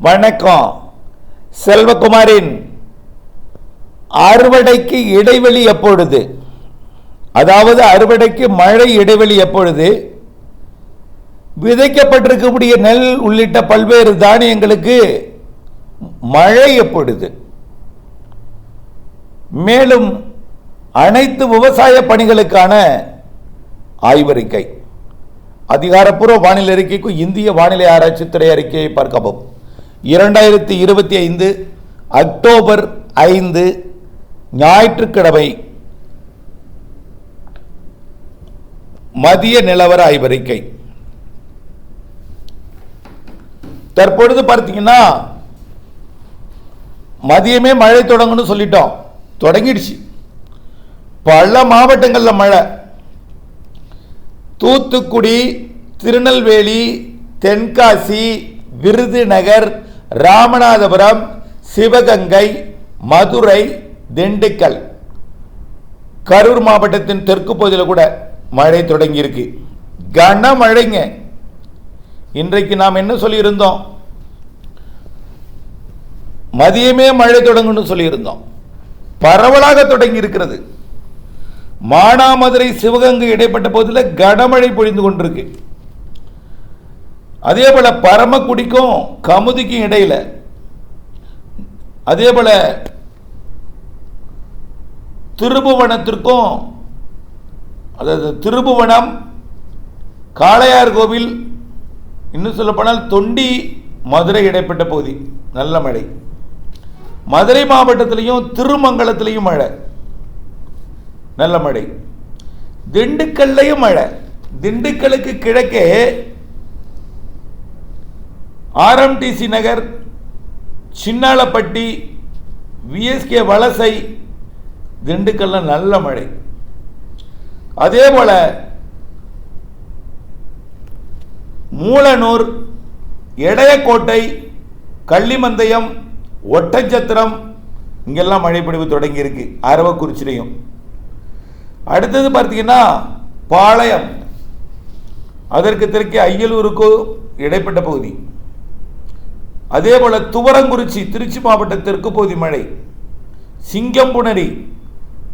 வணக்கம். செல்வகுமாரின் அறுவடைக்கு இடைவெளி எப்பொழுது, அதாவது அறுவடைக்கு மழை இடைவெளி எப்பொழுது, விதைக்கப்பட்டிருக்கக்கூடிய நெல் உள்ளிட்ட பல்வேறு தானியங்களுக்கு மழை எப்பொழுது, மேலும் அனைத்து விவசாய பணிகளுக்கான ஆய்வறிக்கை, அதிகாரப்பூர்வ வானிலை அறிக்கைக்கு இந்திய வானிலை ஆராய்ச்சித்துறை அறிக்கையை பார்க்கவும். 2025 அக்டோபர் 5 ஞாயிற்றுக்கிழமை மதிய நிலவர ஆய்வறிக்கை. தற்பொழுது பார்த்தீங்கன்னா மதியமே மழை தொடங்கணும்னு சொல்லிட்டோம், தொடங்கிடுச்சு. பல மாவட்டங்களில் மழை. தூத்துக்குடி, திருநெல்வேலி, தென்காசி, விருதுநகர், ராமநாதபுரம், சிவகங்கை, மதுரை, திண்டுக்கல், கரூர் மாவட்டத்தின் தெற்கு பகுதியில் கூட மழை தொடங்கியிருக்கு. கனமழைங்க. இன்றைக்கு நாம் என்ன சொல்லியிருந்தோம், மதியமே மழை தொடங்கணும்னு சொல்லியிருந்தோம். பரவலாக தொடங்கி இருக்கிறது. மானாமதுரை, சிவகங்கை இடைப்பட்ட பகுதியில் கனமழை பொழிந்து கொண்டிருக்கு. அதே போல பரமக்குடிக்கும் கமுதிக்கும் இடையில, அதே போல திருபுவனத்திற்கும், அதாவது திருபுவனம், காளையார் கோவில், இன்னும் சொல்லப்போனால் தொண்டி, மதுரை இடைப்பட்ட பகுதி நல்ல மழை. மதுரை மாவட்டத்திலையும் திருமங்கலத்திலையும் மழை, நல்ல மழை. திண்டுக்கல்லையும் மழை. திண்டுக்கலுக்கு கிழக்கே ஆர்எம்டிசி நகர், சின்னாளப்பட்டி, விஎஸ்கே வலசை, திண்டுக்கல்ல நல்ல மழை. அதே போல மூலனூர், எடையக்கோட்டை, கள்ளிமந்தயம், ஒட்டச்சத்திரம், இங்கெல்லாம் மழைப்பொழிவு தொடங்கி இருக்கு. அரவக்குறிச்சிலையும். அடுத்தது பார்த்தீங்கன்னா பாளையம், அதற்கு தெற்கே அய்யலூருக்கு இடைப்பட்ட பகுதி. அதே போல துவரங்குறிச்சி, திருச்சி மாவட்ட தெற்கு பகுதி மழை. சிங்கம்புணரி,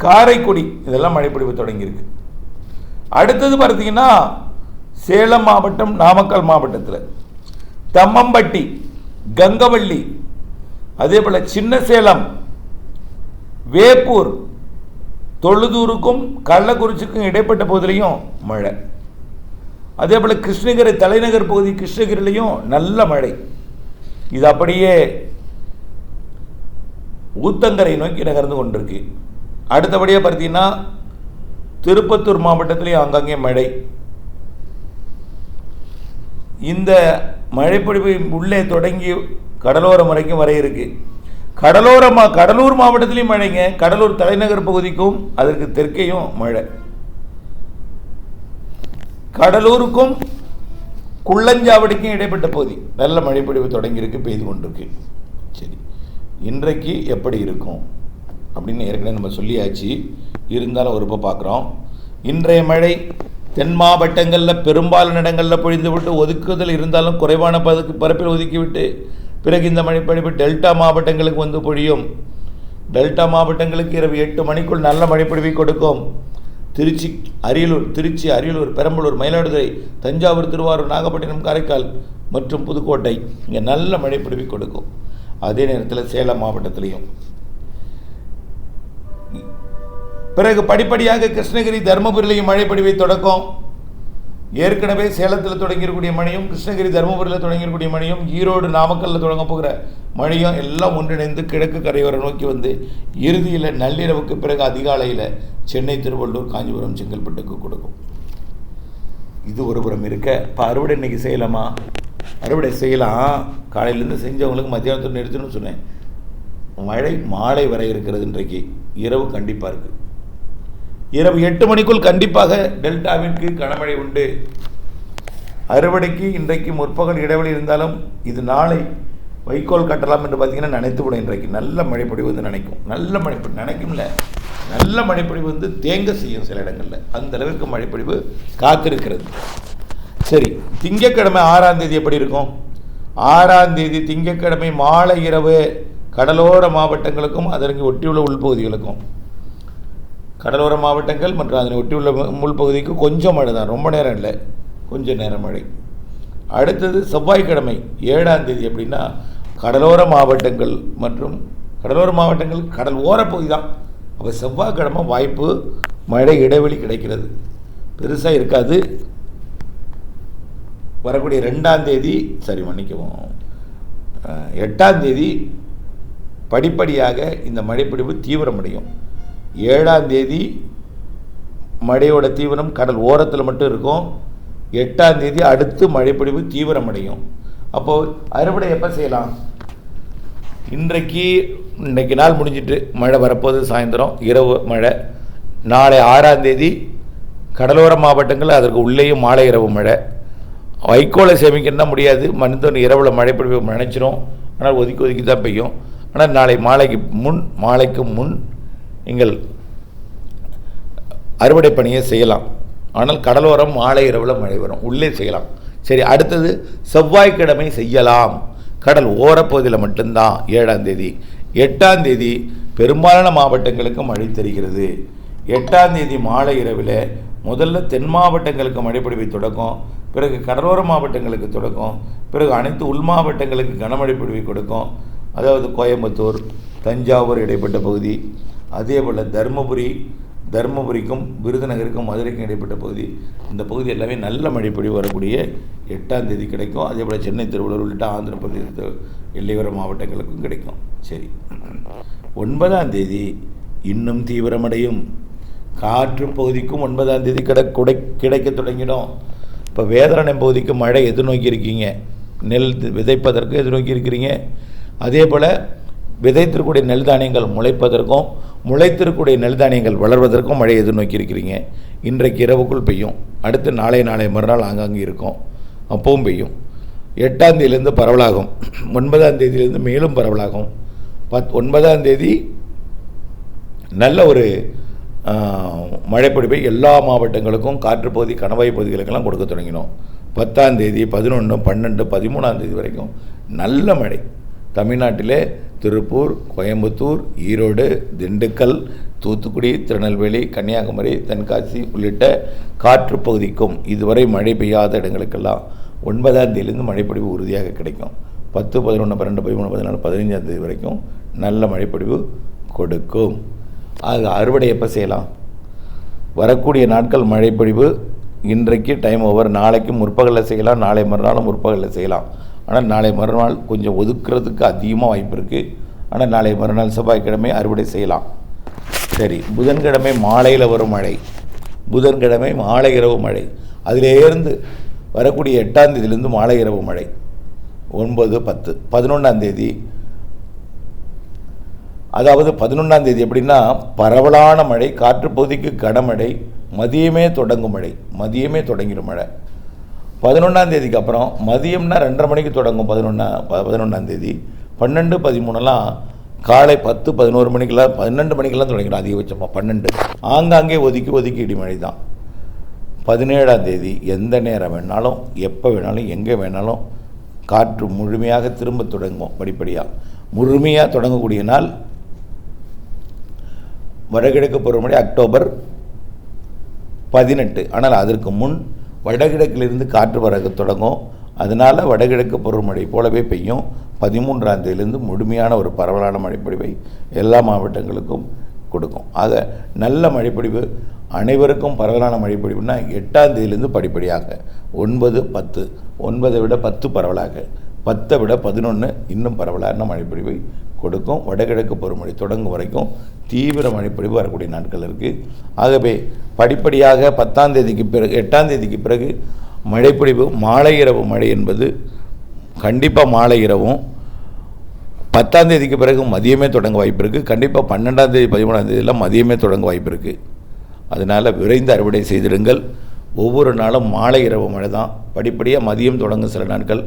காரைக்குடி, இதெல்லாம் மழைப்பொழிவு தொடங்கியிருக்கு. அடுத்தது பார்த்தீங்கன்னா சேலம் மாவட்டம், நாமக்கல் மாவட்டத்தில் தம்மம்பட்டி, கங்கவள்ளி, அதே போல சின்ன சேலம், வேப்பூர், தொழுதூருக்கும் கள்ளக்குறிச்சிக்கும் இடைப்பட்ட பகுதியிலையும் மழை. அதே போல் கிருஷ்ணகிரி தலைநகர் பகுதி கிருஷ்ணகிரிலையும் நல்ல மழை. இது அப்படியே ஊத்தங்கரை நோக்கி நகர்ந்து கொண்டிருக்கு. அடுத்தபடியாக பார்த்தீங்கன்னா திருப்பத்தூர் மாவட்டத்திலையும் அங்கங்கே மழை. இந்த மழைப்பொழிவு உள்ளே தொடங்கி கடலோரம் வரைக்கும் வர இருக்கு. கடலூர் மாவட்டத்திலையும் மழைங்க. கடலூர் தலைநகர் பகுதிக்கும் அதற்கு தெற்கேயும் மழை. கடலூருக்கும் குள்ளஞ்சாவடிக்கும் இடைப்பட்ட பகுதி நல்ல மழைப்பொழிவு தொடங்கியிருக்கு, பெய்து கொண்டிருக்கு. சரி, இன்றைக்கு எப்படி இருக்கும் அப்படின்னு ஏற்கனவே நம்ம சொல்லியாச்சு. இருந்தாலும் ஒரு பார்க்குறோம். இன்றைய மழை தென் மாவட்டங்களில் பெரும்பாலான இடங்களில் பொழிந்துவிட்டு ஒதுக்குதல் இருந்தாலும் குறைவான பரப்பில் ஒதுக்கிவிட்டு பிறகு இந்த மழைப்பொழிவு டெல்டா மாவட்டங்களுக்கு வந்து பொழியும். டெல்டா மாவட்டங்களுக்கு இரவு 8 மணிக்குள் நல்ல மழைப்பொழிவை கொடுக்கும். திருச்சி, அரியலூர், பெரம்பலூர், மயிலாடுதுறை, தஞ்சாவூர், திருவாரூர், நாகப்பட்டினம், காரைக்கால் மற்றும் புதுக்கோட்டை இங்கே நல்ல மழைப்பொழிவை கொடுக்கும். அதே நேரத்தில் சேலம் மாவட்டத்திலையும். பிறகு படிப்படியாக கிருஷ்ணகிரி, தருமபுரியிலையும் மழைப்பொழிவை தொடக்கும். ஏற்கனவே சேலத்தில் தொடங்கியிருக்கூடிய மழையும், கிருஷ்ணகிரி, தருமபுரியில் தொடங்கியிருக்கூடிய மழையும், ஈரோடு, நாமக்கல்லில் தொடங்க போகிற மழையும் எல்லாம் ஒன்றிணைந்து கிழக்கு கரையோரை நோக்கி வந்து இறுதியில் நள்ளிரவுக்கு பிறகு அதிகாலையில் சென்னை, திருவள்ளூர், காஞ்சிபுரம், செங்கல்பட்டுக்கு கொடுக்கும். இது ஒரு புறம் இருக்க. இப்போ அறுவடை இன்னைக்கு செய்யலாமா? அறுவடை செய்யலாம். காலையிலேருந்து செஞ்சவங்களுக்கு மத்தியானத்தை நிறுத்தணும்னு சொன்னேன். மழை மாலை வரை இருக்கிறது. இன்றைக்கு இரவு கண்டிப்பாக இருக்குது. இரவு 8 மணிக்குள் கண்டிப்பாக டெல்டாவிற்கு கனமழை உண்டு. அறுவடைக்கு இன்றைக்கு முற்பகல் இடைவெளி இருந்தாலும் இது நாளை வைக்கோல் கட்டலாம் என்று பார்த்தீங்கன்னா நினைத்து விட. இன்றைக்கு நல்ல மழைப்பொழிவு வந்து நினைக்கும். நல்ல மழைப்பொழிவு நினைக்கும்ல, நல்ல மழைப்பொழிவு வந்து தேங்க செய்யும் சில இடங்களில். அந்த அளவிற்கு மழைப்பொழிவு காத்திருக்கிறது. சரி, திங்கட்கிழமை 6ஆம் தேதி எப்படி இருக்கும்? 6ஆம் தேதி திங்கட்கிழமை மாலை இரவு கடலோர மாவட்டங்களுக்கும் அதற்கு ஒட்டியுள்ள உள்பகுதிகளுக்கும், கடலோர மாவட்டங்கள் மற்றும் அதனை ஒட்டியுள்ள உள்பகுதிக்கு கொஞ்சம் மழை தான், ரொம்ப நேரம் இல்லை, கொஞ்சம் நேரம் மழை. அடுத்தது செவ்வாய்க்கிழமை 7ஆம் தேதி அப்படின்னா கடலோர மாவட்டங்கள் மற்றும் கடலோர மாவட்டங்கள் கடல் ஓரப்பகுதி தான். அப்போ செவ்வாய்க்கிழமை வாய்ப்பு மழை இடைவெளி கிடைக்கிறது, பெருசாக இருக்காது. வரக்கூடிய 2ஆம் தேதி சரி மன்னிக்கவும் 8ஆம் தேதி படிப்படியாக இந்த மழைப்பிடிப்பு தீவிரமடையும். 7ஆம் தேதி மழையோட தீவிரம் கடல் ஓரத்தில் மட்டும் இருக்கும். 8ஆம் தேதி அடுத்து மழைப்பிடிப்பு தீவிரமடையும். அப்போது அறுவடை எப்போ செய்யலாம்? இன்றைக்கு நாள் முடிஞ்சிட்டு மழை வரப்போது, சாயந்தரம் இரவு மழை. நாளை 6ஆம் தேதி கடலோர மாவட்டங்கள் அதற்கு உள்ளேயும் மாலை இரவு மழை. வைக்கோலை சேமிக்கணும்னா முடியாது, மனிதன் இரவில் மழைப்பிடிப்பு நினைச்சிரும், ஆனால் ஒதுக்கி தான் பெய்யும். ஆனால் நாளை மாலைக்கு முன் நீங்கள் அறுவடை பணியை செய்யலாம். ஆனால் கடலோரம் மாலை இரவில் மழை வரும், உள்ளே செய்யலாம். சரி, அடுத்தது செவ்வாய்க்கிழமை செய்யலாம், கடல் ஓரப்பகுதியில் மட்டும்தான் 7ஆம் தேதி. 8ஆம் தேதி பெரும்பாலான மாவட்டங்களுக்கு மழை தெரிகிறது. 8ஆம் தேதி மாலை இரவில் முதல்ல தென் மாவட்டங்களுக்கு மழைப்பொழிவை தொடக்கும், பிறகு கடலோர மாவட்டங்களுக்கு தொடக்கும், பிறகு அனைத்து உள் மாவட்டங்களுக்கு கனமழை பொழிவை கொடுக்கும். அதாவது கோயம்புத்தூர், தஞ்சாவூர் இடைப்பட்ட பகுதி, அதே போல் தருமபுரிக்கும் விருதுநகருக்கும் மதுரைக்கும் இடைப்பட்ட பகுதி, இந்த பகுதி எல்லாமே நல்ல மழைப்பொழிவு வரக்கூடிய 8ஆம் தேதி கிடைக்கும். அதே போல் சென்னை, திருவள்ளூர் உள்ளிட்ட ஆந்திர பிரதேச எல்லையோர மாவட்டங்களுக்கும் கிடைக்கும். சரி, 9ஆம் தேதி இன்னும் தீவிரமடையும். காற்று பகுதிக்கும் 9ஆம் தேதி கிடைக்க தொடங்கிடும். இப்போ வேதாரண்யம் பகுதிக்கு மழை எதிர்நோக்கி இருக்கீங்க, நெல் விதைப்பதற்கு எதிர்நோக்கி இருக்கிறீங்க. அதே போல் விதைத்திருக்கூடிய நெல் தானியங்கள் முளைப்பதற்கும் முளைத்திருக்கூடிய நெல் தானியங்கள் வளர்வதற்கும் மழை எதிர்நோக்கி இருக்கிறீங்க. இன்றைக்கு இரவுக்குள் பெய்யும், அடுத்து நாளை மறுநாள் ஆங்காங்கே இருக்கும், அப்பவும் பெய்யும். 8ஆம் தேதியிலேருந்து பரவலாகும், 9ஆம் தேதியிலேருந்து மேலும் பரவலாகும். 9ஆம் தேதி நல்ல ஒரு மழைப்பொழிவை எல்லா மாவட்டங்களுக்கும் காற்று பகுதி கணவாய் பகுதிகளுக்கெல்லாம் கொடுக்க தொடங்கினோம். 10ஆம் தேதி 11, 12, 13ஆம் தேதி வரைக்கும் நல்ல மழை. தமிழ்நாட்டிலே திருப்பூர், கோயம்புத்தூர், ஈரோடு, திண்டுக்கல், தூத்துக்குடி, திருநெல்வேலி, கன்னியாகுமரி, தென்காசி உள்ளிட்ட காற்று பகுதிக்கும் இதுவரை மழை பெய்யாத இடங்களுக்கெல்லாம் 9ஆம் தேதியிலிருந்து மழைப்பொழிவு உறுதியாக கிடைக்கும். 10, 11, 12, 13, 14, 15ஆம் தேதி வரைக்கும் நல்ல மழைப்பொழிவு கொடுக்கும். ஆக அறுவடை எப்போ செய்யலாம்? வரக்கூடிய நாட்கள் மழைப்பொழிவு இன்றைக்கு டைம் ஓவர், நாளைக்கு முற்பகலில் செய்யலாம், நாளை மறுநாளும் முற்பகலில் செய்யலாம். ஆனால் நாளை மறுநாள் கொஞ்சம் ஒதுக்குறதுக்கு அதிகமாக வாய்ப்பு இருக்குது. ஆனால் நாளை மறுநாள் செவ்வாய்க்கிழமை அறுவடை செய்யலாம். சரி, புதன்கிழமை மாலையில் வரும் மழை, புதன்கிழமை மாலை இரவு மழை, அதிலேருந்து வரக்கூடிய 8ஆம் தேதியிலேருந்து மாலை இரவு மழை 9, 10, 11ஆம் தேதி. அதாவது 11ஆம் தேதி எப்படின்னா பரவலான மழை, காற்று பகுதிக்கு கனமழை, மதியமே தொடங்கும் மழை, மதியமே தொடங்கிடும் மழை. 11ஆம் தேதிக்கு அப்புறம் மதியம்னா 2:30 மணிக்கு தொடங்கும். 11ஆம் தேதி 12, 13 காலை 10, 11 மணிக்கெல்லாம் 12 மணிக்கெல்லாம் தொடங்கிடும். அதிகபட்சமாக 12, ஆங்காங்கே ஒதுக்கி இடிமழை தான். 17ஆம் தேதி எந்த நேரம் வேணாலும், எப்போ வேணாலும், எங்கே வேணாலும் காற்று முழுமையாக திரும்ப தொடங்கும். படிப்படியாக முழுமையாக தொடங்கக்கூடிய நாள் வடகிழக்கு பருவமழை அக்டோபர் 18. ஆனால் அதற்கு முன் வடகிழக்கிலிருந்து காற்று வர தொடங்கும். அதனால் வடகிழக்கு பருவமழை போலவே பெய்யும். 13ஆம் தேதியிலிருந்து முழுமையான ஒரு பரவலான மழைப்பொழிவை எல்லா மாவட்டங்களுக்கும் கொடுக்கும். ஆக நல்ல மழைப்பொழிவு அனைவருக்கும் பரவலான மழைப்பொழிவுனா 8ஆம் தேதியிலிருந்து படிப்படியாக 9, 10, 9 விட 10 பரவலாக, 10 விட 11 இன்னும் பரவலான மழைப்பொழிவை கொடுக்கும். வடகிழக்கு பருவமழை தொடங்கும் வரைக்கும் தீவிர மழைப்பொழிவு வரக்கூடிய நாட்கள் இருக்குது. ஆகவே படிப்படியாக 10ஆம் தேதிக்கு பிறகு 8ஆம் தேதிக்கு பிறகு மழைப்பொழிவு மாலை இரவு மழை என்பது கண்டிப்பாக மாலை இரவும், 10ஆம் தேதிக்கு பிறகு மதியமே தொடங்க வாய்ப்பு இருக்குது. கண்டிப்பாக 12ஆம் தேதி 13ஆம் தேதியெல்லாம் மதியமே தொடங்க வாய்ப்பு இருக்குது. அதனால் விரைந்து அறுவடை செய்திடுங்கள். ஒவ்வொரு நாளும் மாலை இரவு மழை தான், படிப்படியாக மதியம் தொடங்கும் சில நாட்கள்.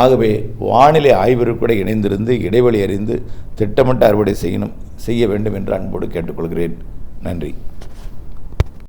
ஆகவே வானிலை ஆய்விற்குட இணைந்திருந்து இடைவெளி அறிந்து திட்டமிட்ட அறுவடை செய்ய வேண்டும் என்று அன்போடு கேட்டுக்கொள்கிறேன். நன்றி.